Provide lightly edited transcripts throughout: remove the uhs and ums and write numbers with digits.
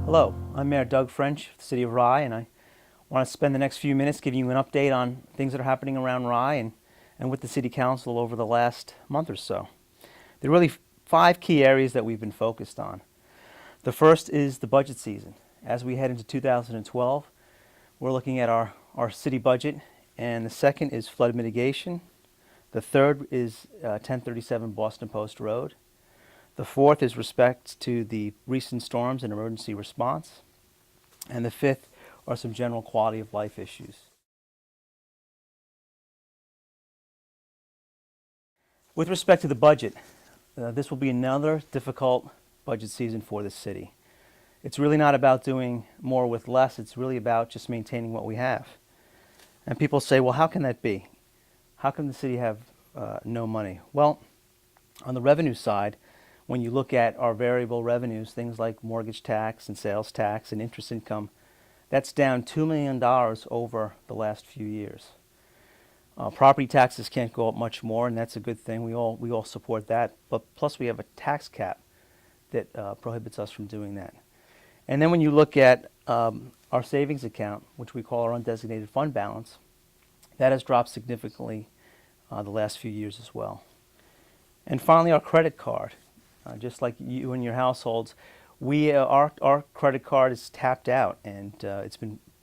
Hello, I'm Mayor Doug French of the City of Rye, and I want to spend the next few minutes giving you an update on things that are happening around Rye and with the City Council over the last month or so. There are really five key areas that we've been focused on. The first is the budget season. As we head into 2012, we're looking at our city budget, and the second is flood mitigation. The third is 1037 Boston Post Road. The fourth is respect to the recent storms and emergency response. And the fifth are some general quality of life issues. With respect to the budget, this will be another difficult budget season for the city. It's really not about doing more with less, it's really about just maintaining what we have. And people say, well, how can that be? How can the city have no money? Well, on the revenue side, when you look at our variable revenues, things like mortgage tax and sales tax and interest income, that's down $2 million over the last few years. Property taxes can't go up much more, and that's a good thing. We all support that. But plus we have a tax cap that prohibits us from doing that. And then when you look at our savings account, which we call our undesignated fund balance, that has dropped significantly the last few years as well. And finally, our credit card. Just like you and your households, our credit card is tapped out, and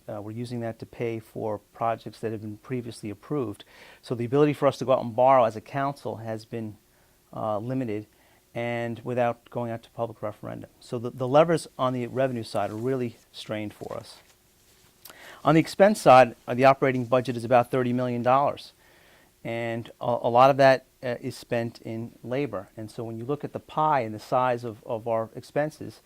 we're using that to pay for projects that have been previously approved. So the ability for us to go out and borrow as a council has been limited, and without going out to public referendum. So the levers on the revenue side are really strained for us. On the expense side, the operating budget is about $30 million. And a lot of that is spent in labor. And so when you look at the pie and the size of our expenses,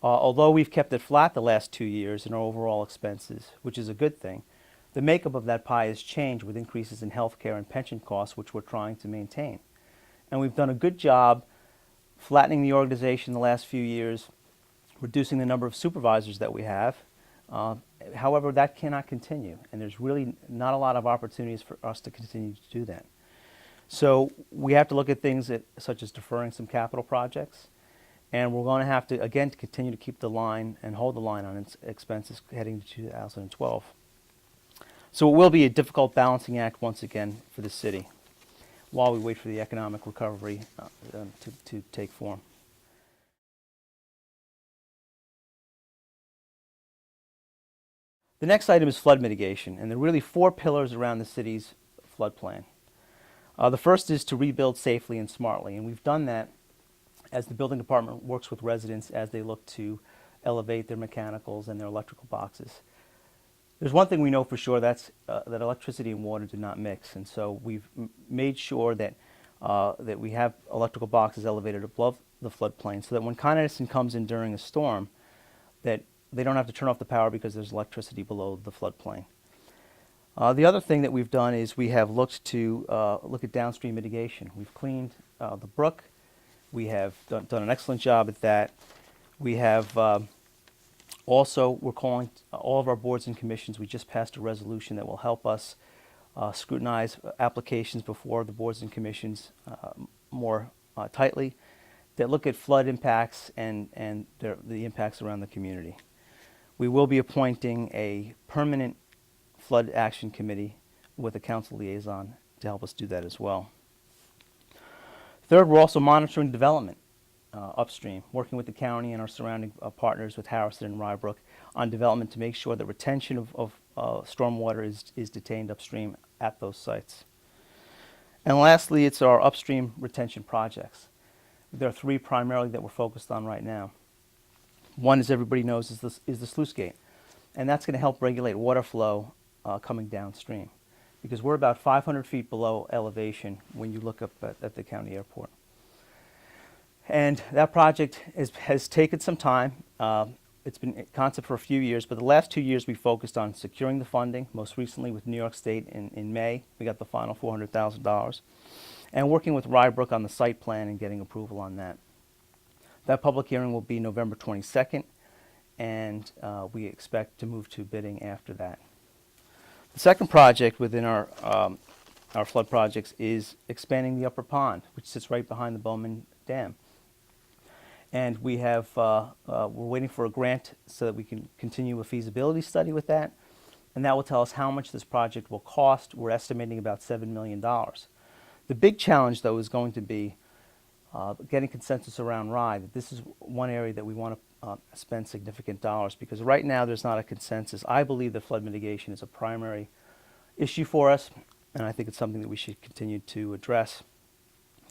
although we've kept it flat the last 2 years in our overall expenses, which is a good thing, the makeup of that pie has changed with increases in health care and pension costs, which we're trying to maintain. And we've done a good job flattening the organization the last few years, reducing the number of supervisors that we have. However, that cannot continue, and there's really not a lot of opportunities for us to continue to do that. So we have to look at things such as deferring some capital projects, and we're going to have to, again, continue to keep the line and hold the line on expenses heading to 2012. So it will be a difficult balancing act once again for the city while we wait for the economic recovery to take form. The next item is flood mitigation, and there are really four pillars around the city's flood plan. The first is to rebuild safely and smartly, and we've done that as the building department works with residents as they look to elevate their mechanicals and their electrical boxes. There's one thing we know for sure, that's that electricity and water do not mix, and so we've made sure that we have electrical boxes elevated above the floodplain so that when Con Edison comes in during a storm, that they don't have to turn off the power because there's electricity below the floodplain. The other thing that we've done is we have looked at downstream mitigation. We've cleaned the brook. We have done an excellent job at that. We have we're calling all of our boards and commissions. We just passed a resolution that will help us scrutinize applications before the boards and commissions more tightly, that look at flood impacts and the impacts around the community. We will be appointing a permanent flood action committee with a council liaison to help us do that as well. Third, we're also monitoring development upstream, working with the county and our surrounding partners with Harrison and Rybrook on development to make sure that retention of stormwater is detained upstream at those sites. And lastly, it's our upstream retention projects. There are three primarily that we're focused on right now. One, as everybody knows, is the sluice gate, and that's going to help regulate water flow coming downstream, because we're about 500 feet below elevation when you look up at the county airport. And that project has taken some time. It's been a concept for a few years, but the last 2 years we focused on securing the funding, most recently with New York State in May. We got the final $400,000. And working with Rybrook on the site plan and getting approval on that. That public hearing will be November 22nd, and we expect to move to bidding after that. The second project within our flood projects is expanding the upper pond, which sits right behind the Bowman Dam. And we're waiting for a grant so that we can continue a feasibility study with that. And that will tell us how much this project will cost. We're estimating about $7 million. The big challenge, though, is going to be getting consensus around Rye that this is one area that we want to spend significant dollars, because right now there's not a consensus. I believe that flood mitigation is a primary issue for us, and I think it's something that we should continue to address.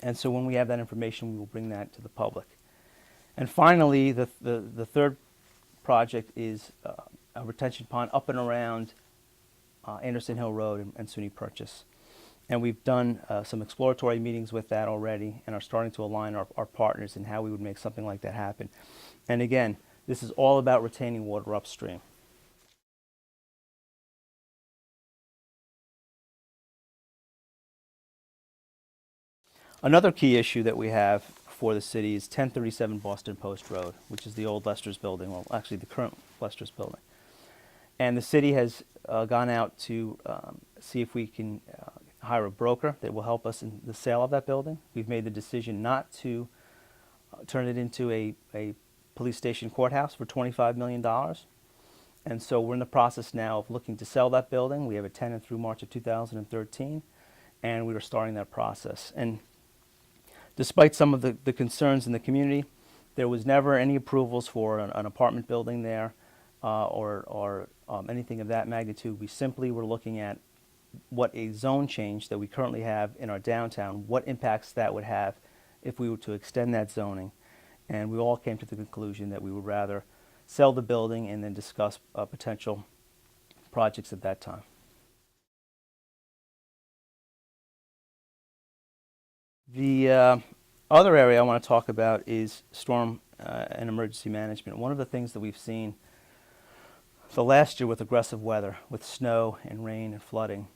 And so when we have that information, we will bring that to the public. And finally, the third project is a retention pond up and around Anderson Hill Road and SUNY Purchase. And we've done some exploratory meetings with that already and are starting to align our partners in how we would make something like that happen. And again, this is all about retaining water upstream. Another key issue that we have for the city is 1037 Boston Post Road, which is the old Lester's building, well, actually the current Lester's building. And the city has gone out to see if we can hire a broker that will help us in the sale of that building. We've made the decision not to turn it into a police station courthouse for $25 million. And so we're in the process now of looking to sell that building. We have a tenant through March of 2013, and we are starting that process. And despite some of the concerns in the community, there was never any approvals for an apartment building there or anything of that magnitude. We simply were looking at what a zone change that we currently have in our downtown, what impacts that would have if we were to extend that zoning. And we all came to the conclusion that we would rather sell the building and then discuss potential projects at that time. The other area I want to talk about is storm and emergency management. One of the things that we've seen the last year with aggressive weather, with snow and rain and flooding,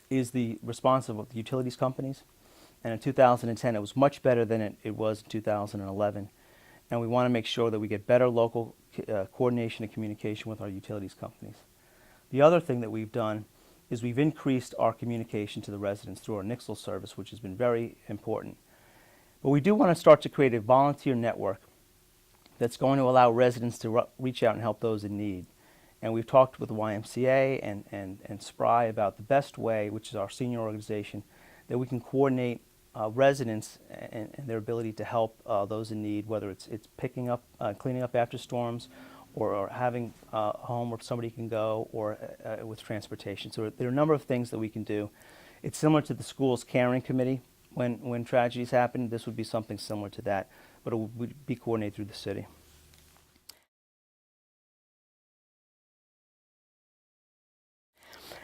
is the response of the utilities companies. And in 2010, it was much better than it was in 2011. And we want to make sure that we get better local coordination and communication with our utilities companies. The other thing that we've done is we've increased our communication to the residents through our Nixle service, which has been very important. But we do want to start to create a volunteer network that's going to allow residents to reach out and help those in need. And we've talked with the YMCA and SPRI about the best way, which is our senior organization, that we can coordinate residents and their ability to help those in need, whether it's picking up, cleaning up after storms, or having a home where somebody can go, or with transportation. So there are a number of things that we can do. It's similar to the school's caring committee. When tragedies happen, this would be something similar to that, but it would be coordinated through the city.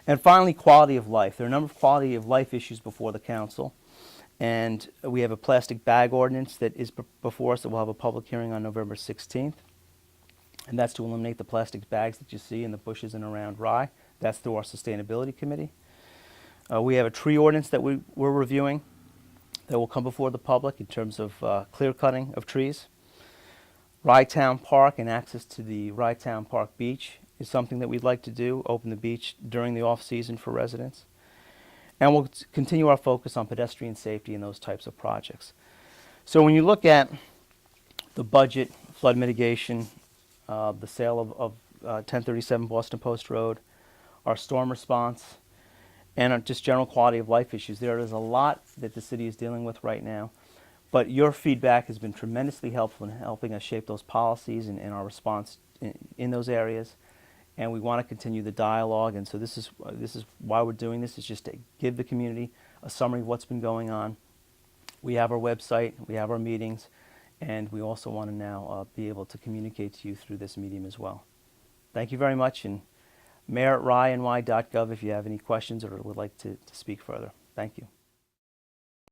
And finally, quality of life. There are a number of quality of life issues before the council. And we have a plastic bag ordinance that is before us that we'll have a public hearing on November 16th. And that's to eliminate the plastic bags that you see in the bushes and around Rye. That's through our sustainability committee. We have a tree ordinance that we're reviewing that will come before the public in terms of clear cutting of trees. Rye Town Park and access to the Rye Town Park beach is something that we'd like to do, open the beach during the off-season for residents. And we'll continue our focus on pedestrian safety and those types of projects. So when you look at the budget, flood mitigation, the sale of 1037 Boston Post Road, our storm response, and just general quality of life issues, there is a lot that the city is dealing with right now. But your feedback has been tremendously helpful in helping us shape those policies and our response in those areas. And we want to continue the dialogue, and so this is why we're doing this, is just to give the community a summary of what's been going on. We have our website, we have our meetings, and we also want to now be able to communicate to you through this medium as well. Thank you very much, and mayor@ryny.gov if you have any questions or would like to speak further. Thank you.